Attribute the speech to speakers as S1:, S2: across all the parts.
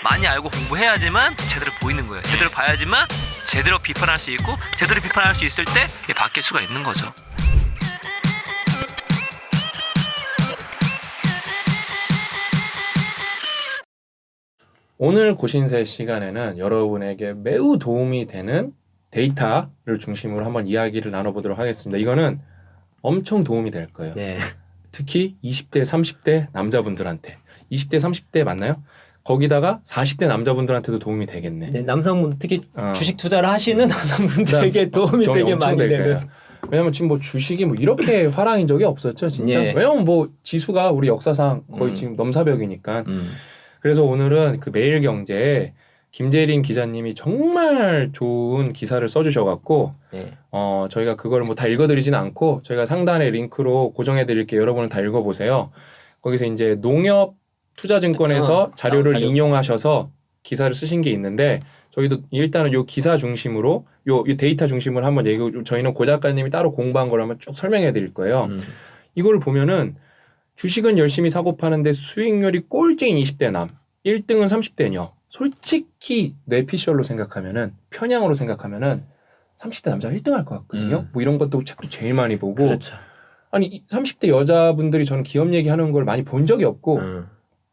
S1: 많이 알고 공부해야지만 제대로 보이는 거예요. 제대로 봐야지만 제대로 비판할 수 있고 제대로 비판할 수 있을 때 이게 바뀔 수가 있는 거죠.
S2: 오늘 고신세 시간에는 여러분에게 매우 도움이 되는 데이터를 중심으로 한번 이야기를 나눠보도록 하겠습니다. 이거는 엄청 도움이 될 거예요.
S3: 네.
S2: 특히 20대, 30대 남자분들한테. 20대, 30대 맞나요? 거기다가 40대 남자분들한테도 도움이 되겠네.
S3: 네, 남성분들 특히 주식 투자를 하시는 남성분들에게 도움이 되게 많이 되는.
S2: 왜냐면 지금 뭐 주식이 뭐 이렇게 화랑인 적이 없었죠, 진짜.
S3: 예.
S2: 왜냐면 뭐 지수가 우리 역사상 거의 지금 넘사벽이니까. 그래서 오늘은 그 매일경제에 김재린 기자님이 정말 좋은 기사를 써주셔갖고
S3: 네.
S2: 저희가 그걸 뭐 다 읽어드리지는 않고 저희가 상단에 링크로 고정해드릴게요. 여러분은 다 읽어보세요. 거기서 이제 농협 투자증권에서 자료를 인용하셔서 기사를 쓰신 게 있는데 저희도 일단은 요 기사 중심으로 요 데이터 중심으로 한번 저희는 고 작가님이 따로 공부한 걸 한번 쭉 설명해 드릴 거예요. 이걸 보면은 주식은 열심히 사고 파는데 수익률이 꼴찌인 20대 남, 1등은 30대녀. 솔직히 뇌피셜로 생각하면은 편향으로 생각하면은 30대 남자가 1등 할 것 같거든요. 뭐 이런 것도 책도 제일 많이 보고.
S3: 그렇죠.
S2: 아니 30대 여자분들이 저는 기업 얘기하는 걸 많이 본 적이 없고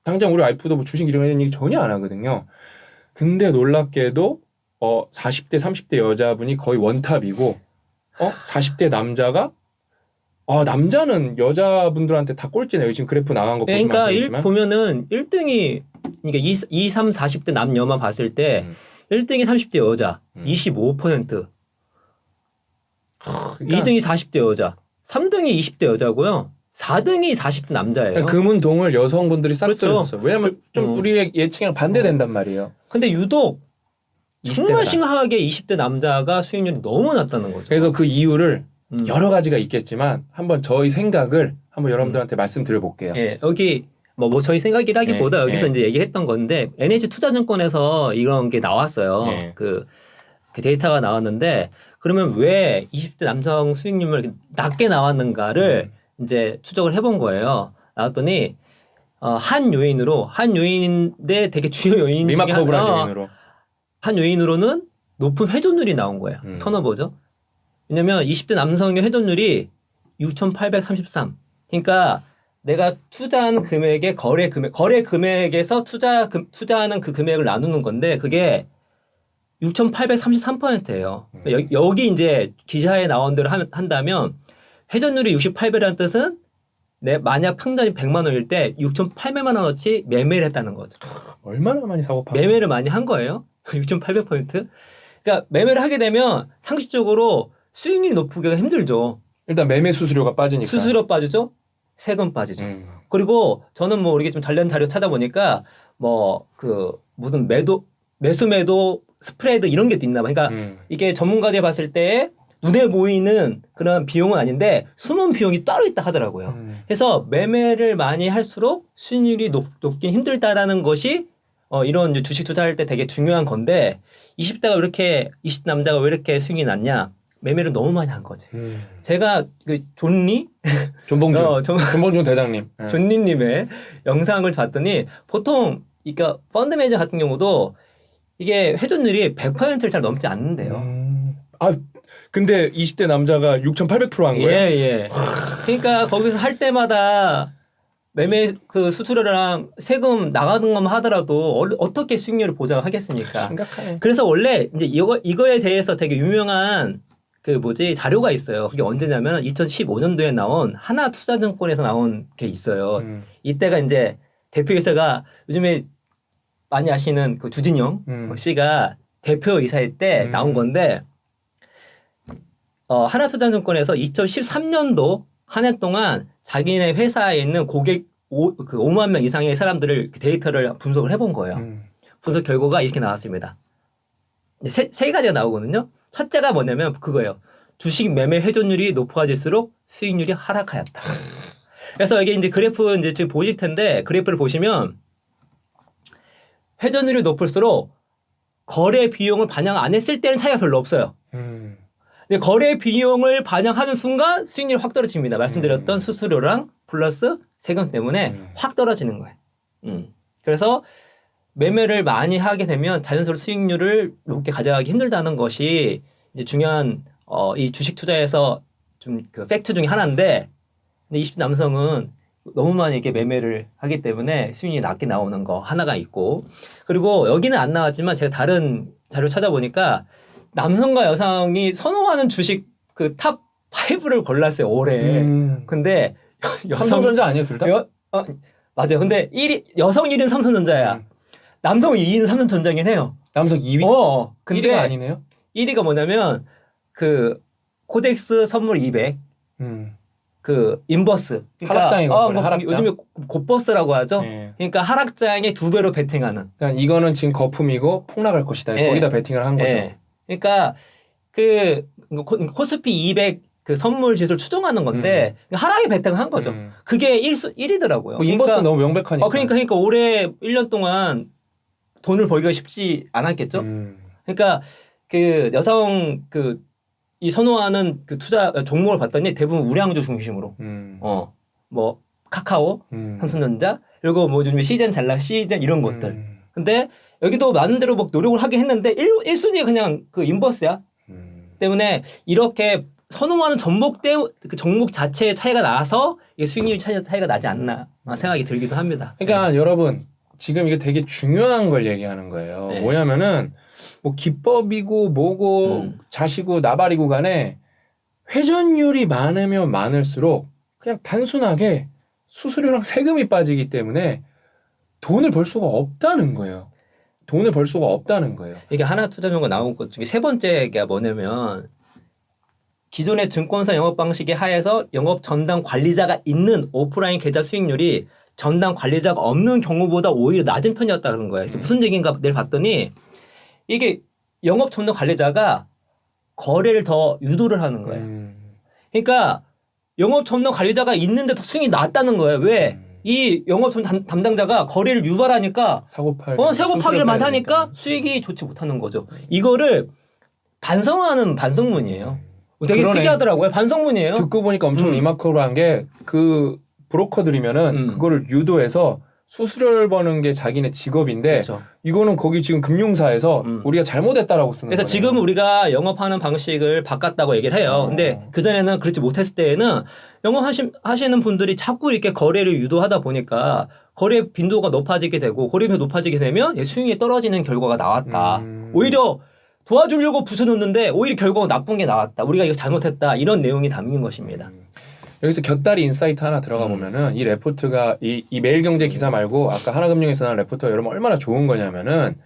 S2: 당장 우리 와이프도 뭐 주식 이런 얘기 전혀 안 하거든요. 근데 놀랍게도 40대 30대 여자분이 거의 원탑이고 40대 남자가 남자는 여자분들한테 다 꼴찌네요. 지금 그래프 나간 거 보시면 아시겠지만.
S3: 보면은 1등이 그러니까 20, 30, 40대 남녀만 봤을 때 1등이 30대 여자 25%. 그러니까 2등이 40대 여자, 3등이 20대 여자고요. 4등이 40대 남자예요.
S2: 금은동을 여성분들이 싹
S3: 그렇죠.
S2: 쓸었어요. 왜냐면 좀 우리의 예측이랑 반대된단 말이에요.
S3: 근데 유독
S2: 20대가.
S3: 정말 심각하게 20대 남자가 수익률이 너무 낮다는 거죠.
S2: 그래서 그 이유를 여러 가지가 있겠지만 한번 저희 생각을 한번 여러분들한테 말씀드려 볼게요.
S3: 예, 여기 뭐 저희 생각이라기보다 여기서 이제 얘기했던 건데 NH 투자증권에서 이런 게 나왔어요. 그 데이터가 나왔는데 그러면 왜 20대 남성 수익률이 낮게 나왔는가를 이제 추적을 해본 거예요. 나왔더니 한 요인인데 되게 주요 요인 중에 한 요인으로는 높은 회전율이 나온 거예요. 턴오버죠. 왜냐면 20대 남성의 회전율이 6,833. 그러니까 내가 투자한 금액의 거래 금액에서 투자하는 그 금액을 나누는 건데 그게 6,833%예요. 여기 이제 기사에 나온 대로 한다면 회전율이 68배라는 뜻은 만약 평단이 100만 원일 때 6,800만 원어치 매매를 했다는 거죠.
S2: 얼마나 많이 사고 파고
S3: 매매를 많이 한 거예요. 6,800%. 그러니까 매매를 하게 되면 상식적으로 수익률이 높기가 힘들죠.
S2: 일단 매매 수수료가 빠지니까.
S3: 수수료 빠지죠. 세금 빠지죠. 그리고 저는 뭐 이게 좀 관련 자료 찾아보니까 뭐 무슨 매수 매도 스프레드 이런 게 있나 봐. 그러니까 이게 전문가들이 봤을 때 눈에 보이는 그런 비용은 아닌데 숨은 비용이 따로 있다 하더라고요. 그래서 매매를 많이 할수록 수익률이 높긴 힘들다라는 것이 이런 주식 투자할 때 되게 중요한 건데 20대 남자가 왜 이렇게 수익이 낮냐? 매매를 너무 많이 한 거지. 제가
S2: 존봉준 대장님.
S3: 존니님의 영상을 봤더니 보통 그러니까 펀드 매니저 같은 경우도 이게 회전율이 100%를 잘 넘지 않는데요.
S2: 근데 20대 남자가 6,800%한 거예요?
S3: 예. 그러니까 거기서 할 때마다 매매 수수료랑 세금 나가는 것만 하더라도 어떻게 수익률을 보장하겠습니까?
S2: 심각하네.
S3: 그래서 원래 이제 이거에 대해서 되게 유명한 자료가 있어요. 그게 언제냐면 2015년도에 나온 하나투자증권에서 나온 게 있어요. 이때가 이제 대표이사가 요즘에 많이 아시는 주진영 씨가 대표이사일 때 나온 건데 하나투자증권에서 2013년도 한 해 동안 자기네 회사에 있는 고객 5만 명 이상의 사람들을 데이터를 분석을 해본 거예요. 분석 결과가 이렇게 나왔습니다. 세 가지가 나오거든요. 첫째가 뭐냐면 그거예요. 주식 매매 회전율이 높아질수록 수익률이 하락하였다. 그래서 이게 이제 그래프 지금 보실 텐데 그래프를 보시면 회전율이 높을수록 거래 비용을 반영 안 했을 때는 차이가 별로 없어요. 근데 거래 비용을 반영하는 순간 수익률이 확 떨어집니다. 말씀드렸던 수수료랑 플러스 세금 때문에 확 떨어지는 거예요. 그래서 매매를 많이 하게 되면 자연스러로 수익률을 높게 가져가기 힘들다는 것이 이제 중요한 이 주식 투자에서 좀 그 팩트 중에 하나인데, 근데 20대 남성은 너무 많이 이렇게 매매를 하기 때문에 수익률이 낮게 나오는 거 하나가 있고, 그리고 여기는 안 나왔지만 제가 다른 자료 찾아보니까 남성과 여성이 선호하는 주식 그 탑 5를 골랐어요 올해. 근데
S2: 삼성전자 아니에요 둘 다?
S3: 맞아요. 근데 여성 1위는 삼성전자야. 남성 2위는 삼성전자긴 해요.
S2: 남성 2위?
S3: 근데
S2: 1위가 아니네요?
S3: 1위가 뭐냐면 그 코덱스 선물 200, 그 인버스. 그러니까,
S2: 하락장이 하락장.
S3: 요즘에 곧버스라고 하죠.
S2: 네.
S3: 그러니까 하락장에 2배로 베팅하는.
S2: 그러니까 이거는 지금 거품이고 폭락할 것이다.
S3: 네.
S2: 거기다 베팅을 한 거죠.
S3: 네. 그러니까 그 코스피 200 그 선물 지수를 추정하는 건데 하락에 베팅한 거죠. 그게 1위더라고요.
S2: 뭐 인버스 너무 명백하니까.
S3: 그러니까 올해 1년 동안 돈을 벌기가 쉽지 않았겠죠. 그러니까 그 여성 이 선호하는 그 투자 종목을 봤더니 대부분 우량주 중심으로 뭐 카카오, 삼성전자, 그리고 뭐 요즘에 시즌 이런 것들. 근데 여기도 많은 대로 뭐 노력을 하긴 했는데 1순위가 그냥 그 인버스야. 때문에 이렇게 선호하는 그 종목 자체의 차이가 나서 이게 수익률 차이가 나지 않나 생각이 들기도 합니다.
S2: 그러니까 여러분 지금 이게 되게 중요한 걸 얘기하는 거예요.
S3: 네.
S2: 뭐냐면은 뭐 기법이고 뭐고 자시고 나발이고 간에 회전율이 많으면 많을수록 그냥 단순하게 수수료랑 세금이 빠지기 때문에 돈을 벌 수가 없다는 거예요. 돈을 벌 수가 없다는 거예요.
S3: 이게 하나투자정보 나온 것 중에 세 번째가 뭐냐면 기존의 증권사 영업 방식에 하에서 영업 전담 관리자가 있는 오프라인 계좌 수익률이 전담 관리자가 없는 경우보다 오히려 낮은 편이었다는 거예요. 무슨 얘기인가 내일 봤더니 이게 영업 전담 관리자가 거래를 더 유도를 하는 거예요. 그러니까 영업 전담 관리자가 있는데 더 수익이 낮다는 거예요. 왜? 이 영업 담당자가 거래를 유발하니까 사고 파기를 많이 하니까 수익이 좋지 못하는 거죠. 이거를 반성하는 반성문이에요. 되게 특이하더라고요. 반성문이에요.
S2: 듣고 보니까 엄청 리마커블한 게 그 브로커들이면은 그거를 유도해서 수수료를 버는 게 자기네 직업인데
S3: 그렇죠.
S2: 이거는 거기 지금 금융사에서 우리가 잘못했다라고 쓰는
S3: 그래서
S2: 거예요.
S3: 지금 우리가 영업하는 방식을 바꿨다고 얘기를 해요. 근데 그전에는 그렇지 못했을 때에는 영업하시는 분들이 자꾸 이렇게 거래를 유도하다 보니까 거래 빈도가 높아지게 되고 거래 빈도가 높아지게 되면 수익이 떨어지는 결과가 나왔다. 오히려 도와주려고 부숴놓는데 오히려 결과가 나쁜 게 나왔다. 우리가 이거 잘못했다. 이런 내용이 담긴 것입니다.
S2: 여기서 곁다리 인사이트 하나 들어가 보면은 이 레포트가 이 매일경제 기사 말고 아까 하나금융에서 나온 레포트가 여러분 얼마나 좋은 거냐면은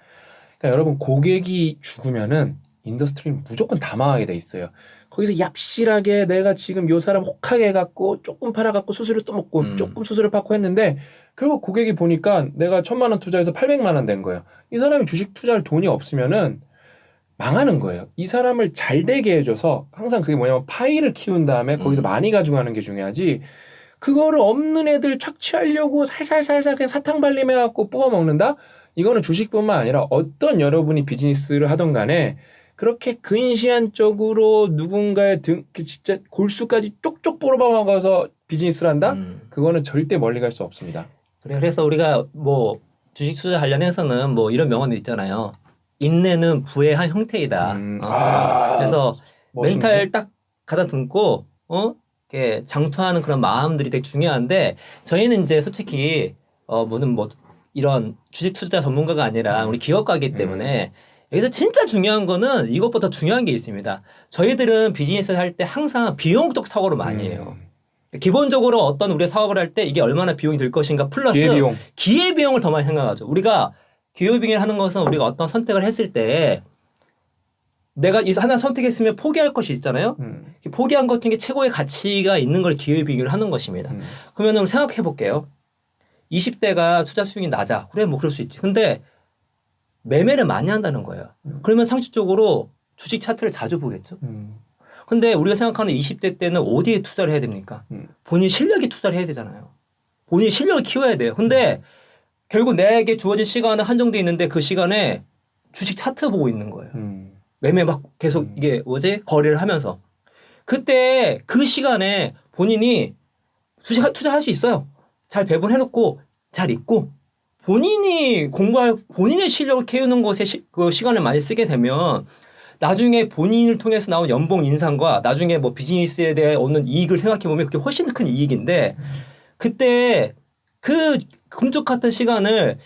S2: 그러니까 여러분 고객이 죽으면은 인더스트리는 무조건 다 망하게 돼 있어요. 거기서 얍실하게 내가 지금 요 사람 혹하게 해갖고 조금 팔아갖고 수수료 또 먹고 조금 수수료 받고 했는데 결국 고객이 보니까 내가 1,000만 원 투자해서 800만 원 된 거예요. 이 사람이 주식 투자할 돈이 없으면은 망하는 거예요. 이 사람을 잘 되게 해줘서 항상 그게 뭐냐면 파이를 키운 다음에 거기서 많이 가져가는 게 중요하지 그거를 없는 애들 착취하려고 살살살살 그냥 사탕 발림해갖고 뽑아먹는다? 이거는 주식뿐만 아니라 어떤 여러분이 비즈니스를 하던 간에 그렇게 근시안적으로 누군가의 진짜 골수까지 쪽쪽 뽑아먹어서 비즈니스를 한다? 그거는 절대 멀리 갈 수 없습니다.
S3: 그래서 우리가 뭐 주식 투자 관련해서는 뭐 이런 명언도 있잖아요. 인내는 부의 한 형태이다. 그래서
S2: 멋있네.
S3: 멘탈 딱 가다듬고 이렇게 장투하는 그런 마음들이 되게 중요한데 저희는 이제 솔직히 뭐는 뭐 이런 주식 투자 전문가가 아니라 우리 기업가이기 때문에 여기서 진짜 중요한 거는 이것보다 중요한 게 있습니다. 저희들은 비즈니스 할 때 항상 비용적 사고를 많이 해요. 기본적으로 어떤 우리가 사업을 할 때 이게 얼마나 비용이 들 것인가 플러스 기회비용을 더 많이 생각하죠. 우리가 기회비용을 하는 것은 우리가 어떤 선택을 했을 때 내가 이 하나 선택했으면 포기할 것이 있잖아요. 포기한 것 중에 최고의 가치가 있는 걸 기회비용을 하는 것입니다. 그러면 우리 생각해 볼게요. 20대가 투자 수익이 낮아. 그래 뭐 그럴 수 있지. 근데 매매를 많이 한다는 거예요. 그러면 상식적으로 주식 차트를 자주 보겠죠. 근데 우리가 생각하는 20대 때는 어디에 투자를 해야 됩니까? 본인 실력에 투자를 해야 되잖아요. 본인 실력을 키워야 돼요. 근데 결국 내게 주어진 시간은 한정돼 있는데 그 시간에 주식 차트 보고 있는 거예요. 매매 막 계속 이게 거래를 하면서 그때 그 시간에 본인이 주식 투자할 수 있어요. 잘 배분해놓고 잘 있고 본인이 공부할 본인의 실력을 키우는 것에 그 시간을 많이 쓰게 되면 나중에 본인을 통해서 나온 연봉 인상과 나중에 뭐 비즈니스에 대해 얻는 이익을 생각해 보면 그게 훨씬 큰 이익인데 그때 그 금쪽 같은 시간을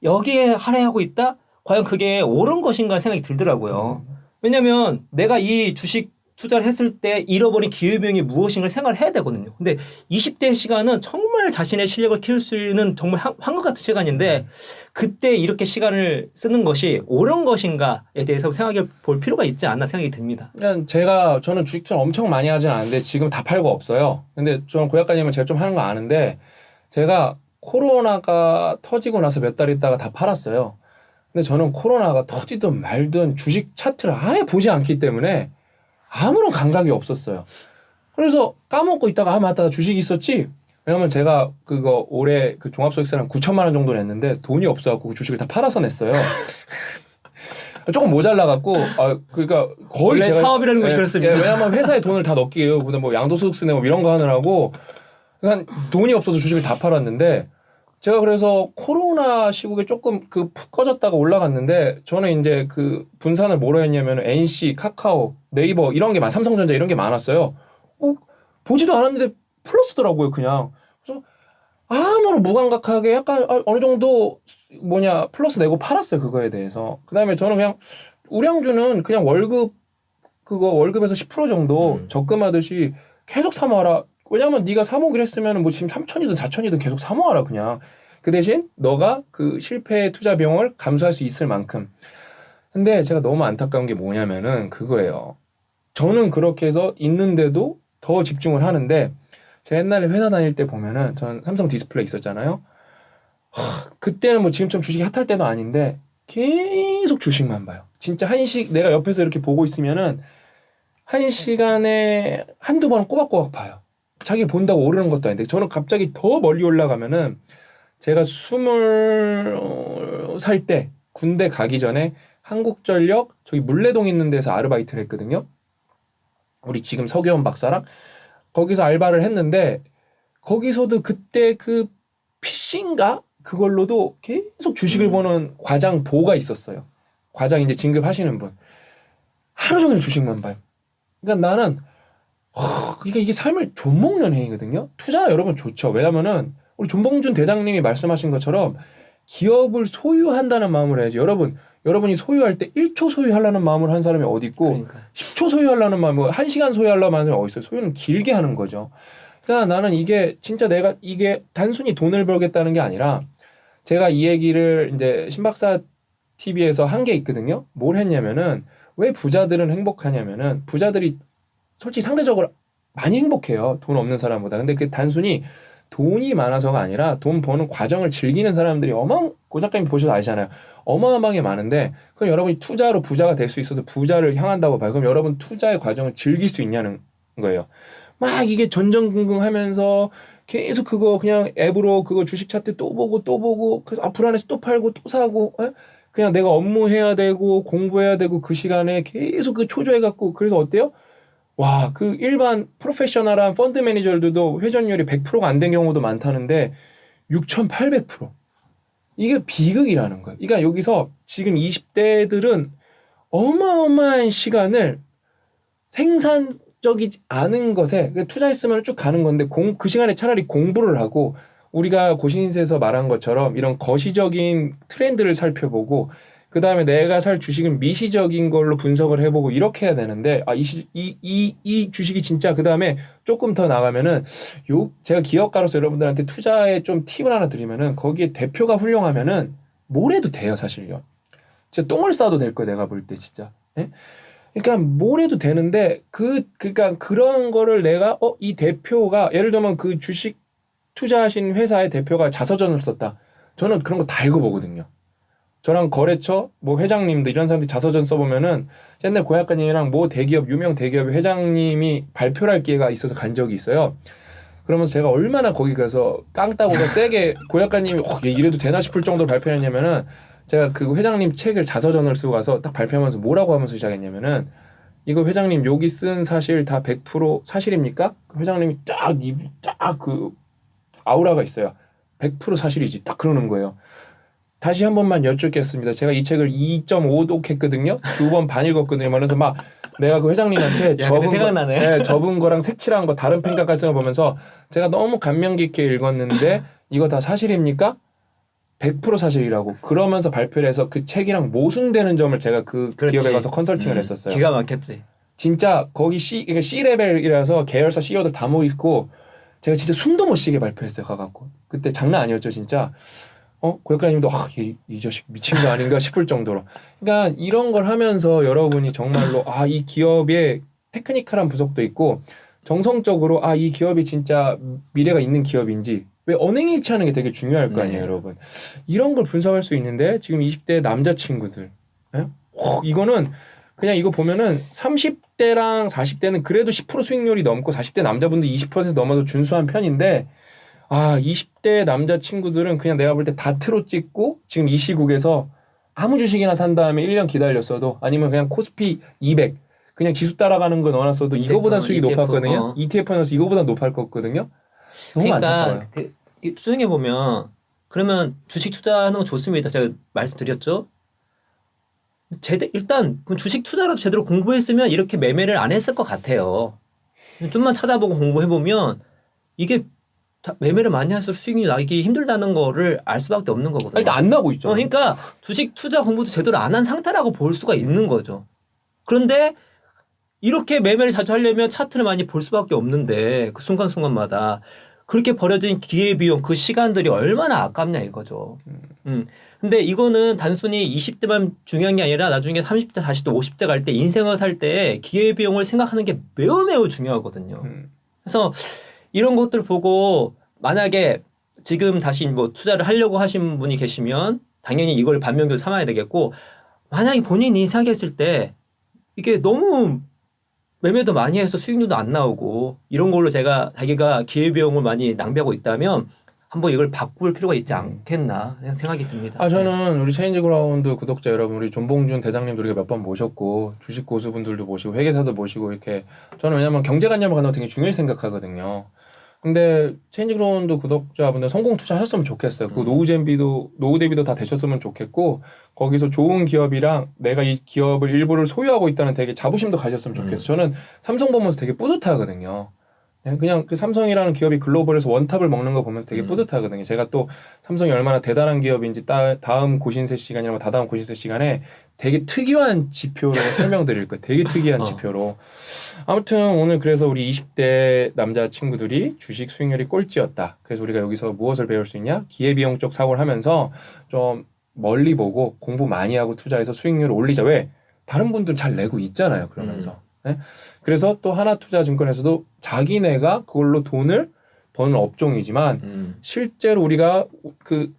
S3: 여기에 할애하고 있다? 과연 그게 옳은 것인가 생각이 들더라고요. 왜냐면 내가 이 주식 투자를 했을 때 잃어버린 기회비용이 무엇인가 생각을 해야 되거든요. 근데 20대 시간은 정말 자신의 실력을 키울 수 있는 정말 한것 같은 시간인데 그때 이렇게 시간을 쓰는 것이 옳은 것인가에 대해서 생각해 볼 필요가 있지 않나 생각이 듭니다.
S2: 그냥 저는 주식 투자 엄청 많이 하진 않는데 지금 다 팔고 없어요. 근데 저는 고약가님은 제가 좀 하는 거 아는데 제가 코로나가 터지고 나서 몇 달 있다가 다 팔았어요. 근데 저는 코로나가 터지든 말든 주식 차트를 아예 보지 않기 때문에 아무런 감각이 없었어요. 그래서 까먹고 있다가 맞다 주식이 있었지. 왜냐면 제가 그거 올해 그 종합소득세는 9천만 원 정도 냈는데 돈이 없어갖고 그 주식을 다 팔아서 냈어요. 조금 모자라갖고 그러니까 거의
S3: 원래
S2: 제가
S3: 사업이라는 것이 그렇습니다.
S2: 왜냐면 회사에 돈을 다 넣기에요. 뭐 양도소득세 내고 이런 거 하느라고 그러니까 돈이 없어서 주식을 다 팔았는데 제가 그래서 코로나 시국에 조금 푹 꺼졌다가 올라갔는데 저는 이제 그 분산을 뭐로 했냐면 NC, 카카오, 네이버 이런 게 삼성전자 이런 게 많았어요. 보지도 않았는데 플러스더라고요, 그냥. 그래서 아무런 무감각하게 약간 어느 정도 플러스 내고 팔았어요, 그거에 대해서. 그다음에 저는 그냥 우량주는 그냥 월급에서 10% 정도 적금하듯이 계속 사모하라. 왜냐면 네가 사모기를 했으면 뭐 지금 3천이든 4천이든 계속 사모하라 그냥. 그 대신 너가 그 실패 투자 비용을 감수할 수 있을 만큼. 근데 제가 너무 안타까운 게 뭐냐면은 그거예요. 저는 그렇게 해서 있는데도 더 집중을 하는데 제가 옛날에 회사 다닐 때 보면은 저는 삼성 디스플레이 있었잖아요. 그때는 뭐 지금처럼 주식이 핫할 때도 아닌데 계속 주식만 봐요. 진짜 내가 옆에서 이렇게 보고 있으면은 1시간에 한두 번은 꼬박꼬박 봐요. 자기 본다고 오르는 것도 아닌데 저는 갑자기 더 멀리 올라가면은 제가 20살 때 군대 가기 전에 한국전력 저기 물레동 있는 데서 아르바이트를 했거든요. 우리 지금 서기원 박사랑 거기서 알바를 했는데 거기서도 그때 그 PC인가 그걸로도 계속 주식을 보는 과장 보가 있었어요. 과장 이제 진급하시는 분. 하루 종일 주식만 봐요. 그러니까 나는 이게 삶을 좀먹는 행위거든요. 투자 여러분 좋죠. 왜냐면은 우리 존봉준 대장님이 말씀하신 것처럼 기업을 소유한다는 마음으로 해야지. 여러분이 소유할 때 1초 소유하려는 마음으로 한 사람이 어디 있고
S3: 그러니까.
S2: 10초 소유하려는 마음으로 1시간 소유하려는 마음이 어디 있어요. 소유는 길게 하는 거죠. 그러니까 나는 이게 진짜 내가 이게 단순히 돈을 벌겠다는 게 아니라 제가 이 얘기를 이제 신박사 TV에서 한 게 있거든요. 뭘 했냐면은 왜 부자들은 행복하냐면은 부자들이 솔직히 상대적으로 많이 행복해요. 돈 없는 사람보다. 근데 그 단순히 돈이 많아서가 아니라 돈 버는 과정을 즐기는 사람들이 고 작가님 보셔서 아시잖아요. 어마어마하게 많은데 그럼 여러분이 투자로 부자가 될 수 있어서 부자를 향한다고 봐요. 그럼 여러분 투자의 과정을 즐길 수 있냐는 거예요. 막 이게 전전긍긍하면서 계속 그거 그냥 앱으로 그거 주식 차트 또 보고 그래서 불안해서 또 팔고 또 사고 그냥 내가 업무해야 되고 공부해야 되고 그 시간에 계속 그 초조해갖고 그래서 어때요? 와, 그 일반 프로페셔널한 펀드 매니저들도 회전율이 100%가 안 된 경우도 많다는데 6,800%. 이게 비극이라는 거예요. 그러니까 여기서 지금 20대들은 어마어마한 시간을 생산적이지 않은 것에 투자했으면 쭉 가는 건데 그 시간에 차라리 공부를 하고 우리가 고신세에서 말한 것처럼 이런 거시적인 트렌드를 살펴보고 그 다음에 내가 살 주식은 미시적인 걸로 분석을 해보고 이렇게 해야 되는데 이 주식이 진짜 그 다음에 조금 더 나가면은 제가 기업가로서 여러분들한테 투자에 좀 팁을 하나 드리면은 거기에 대표가 훌륭하면은 뭘 해도 돼요 사실요. 진짜 똥을 싸도 될 거야 내가 볼 때 진짜. 예? 그러니까 뭘 해도 되는데 그러니까 그런 거를 내가 이 대표가 예를 들면 그 주식 투자하신 회사의 대표가 자서전을 썼다. 저는 그런 거 다 읽어보거든요. 저랑 거래처, 회장님들 이런 사람들이 자서전 써보면은 옛날 고약가님이랑 유명 대기업의 회장님이 발표를 할 기회가 있어서 간 적이 있어요. 그러면서 제가 얼마나 거기 가서 깡따구가 세게 고약가님이 이래도 되나 싶을 정도로 발표했냐면은 제가 그 회장님 책을 자서전을 쓰고 가서 딱 발표하면서 뭐라고 하면서 시작했냐면은 이거 회장님 여기 쓴 사실 다 100% 사실입니까? 그 회장님이 딱 그 아우라가 있어요. 100% 사실이지. 딱 그러는 거예요. 다시 한 번만 여쭙겠습니다. 제가 이 책을 2.5독 했거든요. 2번 반 읽었거든요. 그래서 막 내가 그 회장님한테 접은 거랑 색칠한 거 다른 평가까지 써보면서 제가 너무 감명 깊게 읽었는데 이거 다 사실입니까? 100% 사실이라고 그러면서 발표를 해서 그 책이랑 모순되는 점을 제가 그 기업에 가서 컨설팅을 했었어요.
S3: 기가 막혔지. 진짜
S2: 거기 C레벨이라서 계열사 CEO들 다 모이고 제가 진짜 숨도 못 쉬게 발표했어요. 가갖고 그때 장난 아니었죠 진짜. 고객님도 이 자식 미친 거 아닌가 싶을 정도로. 그러니까 이런 걸 하면서 여러분이 정말로 이 기업의 테크니컬한 부속도 있고 정성적으로 이 기업이 진짜 미래가 있는 기업인지 왜 언행일치하는 게 되게 중요할 거 아니에요, 여러분. 이런 걸 분석할 수 있는데 지금 20대 남자친구들 이거는 그냥 이거 보면은 30대랑 40대는 그래도 10% 수익률이 넘고 40대 남자분들 20% 넘어서 준수한 편인데 20대 남자친구들은 그냥 내가 볼 때 다트로 찍고 지금 이 시국에서 아무 주식이나 산 다음에 1년 기다렸어도 아니면 그냥 코스피 200 그냥 지수 따라가는 거 넣어놨어도 이거보다 수익이 높았거든요. ETF 넣어서 이거보다 높을 거거든요. 너무 안타까워요.
S3: 수능해 보면 그러면 주식 투자하는 거 좋습니다. 제가 말씀드렸죠. 일단 주식 투자라도 제대로 공부했으면 이렇게 매매를 안 했을 것 같아요. 좀만 찾아보고 공부해보면 이게 매매를 많이 할수록 수익이 나기 힘들다는 거를 알 수밖에 없는 거거든요.
S2: 일단 안 나고 있죠.
S3: 그러니까 주식 투자 공부도 제대로 안 한 상태라고 볼 수가 있는 거죠. 그런데 이렇게 매매를 자주 하려면 차트를 많이 볼 수밖에 없는데 그 순간순간마다 그렇게 버려진 기회비용 그 시간들이 얼마나 아깝냐 이거죠. 근데 이거는 단순히 20대만 중요한 게 아니라 나중에 30대, 40대, 50대 갈 때 인생을 살 때 기회비용을 생각하는 게 매우 매우 중요하거든요. 그래서 이런 것들을 보고 만약에 지금 다시 뭐 투자를 하려고 하신 분이 계시면 당연히 이걸 반면교사 삼아야 되겠고 만약에 본인이 생각했을 때 이게 너무 매매도 많이 해서 수익률도 안 나오고 이런 걸로 자기가 기회비용을 많이 낭비하고 있다면 한번 이걸 바꿀 필요가 있지 않겠나 생각이 듭니다.
S2: 저는 우리 체인지그라운드 구독자 여러분, 우리 존봉준 대장님도 우리가 몇 번 모셨고 주식 고수분들도 모시고 회계사도 모시고 이렇게 저는 왜냐면 경제관념을 갖는 거 되게 중요히 생각하거든요. 근데 체인지그라운드 구독자분들 성공 투자하셨으면 좋겠어요. 그 노후 대비도 다 되셨으면 좋겠고 거기서 좋은 기업이랑 내가 이 기업을 일부를 소유하고 있다는 되게 자부심도 가졌으면 좋겠어요. 저는 삼성 보면서 되게 뿌듯하거든요. 그냥 그 삼성이라는 기업이 글로벌에서 원탑을 먹는 거 보면서 되게 뿌듯하거든요. 제가 또 삼성이 얼마나 대단한 기업인지 다음 고신세 시간이나 다다음 고신세 시간에 되게 특이한 지표로 설명드릴 거예요. 되게 특이한 지표로. 아무튼 오늘 그래서 우리 20대 남자친구들이 주식 수익률이 꼴찌였다. 그래서 우리가 여기서 무엇을 배울 수 있냐? 기회비용적 사고를 하면서 좀 멀리 보고 공부 많이 하고 투자해서 수익률을 올리자. 왜? 다른 분들 잘 내고 있잖아요. 그러면서. 네? 그래서 또 하나투자증권에서도 자기네가 그걸로 돈을 버는 업종이지만 실제로 우리가 그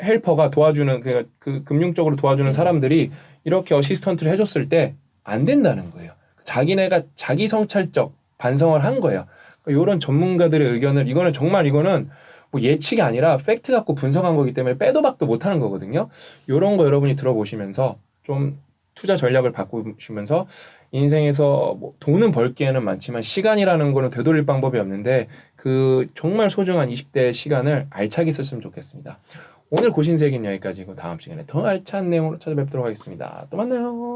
S2: 헬퍼가 도와주는 그 금융적으로 도와주는 사람들이 이렇게 어시스턴트를 해줬을 때 안 된다는 거예요. 자기네가 자기 성찰적 반성을 한 거예요. 이런 전문가들의 의견을 이거는 뭐 예측이 아니라 팩트 갖고 분석한 거기 때문에 빼도 박도 못하는 거거든요. 이런 거 여러분이 들어보시면서 좀 투자 전략을 바꾸시면서 인생에서 뭐 돈은 벌기에는 많지만 시간이라는 거는 되돌릴 방법이 없는데 그 정말 소중한 20대 시간을 알차게 썼으면 좋겠습니다. 오늘 고신세 얘기는 여기까지고 다음 시간에 더 알찬 내용으로 찾아뵙도록 하겠습니다. 또 만나요.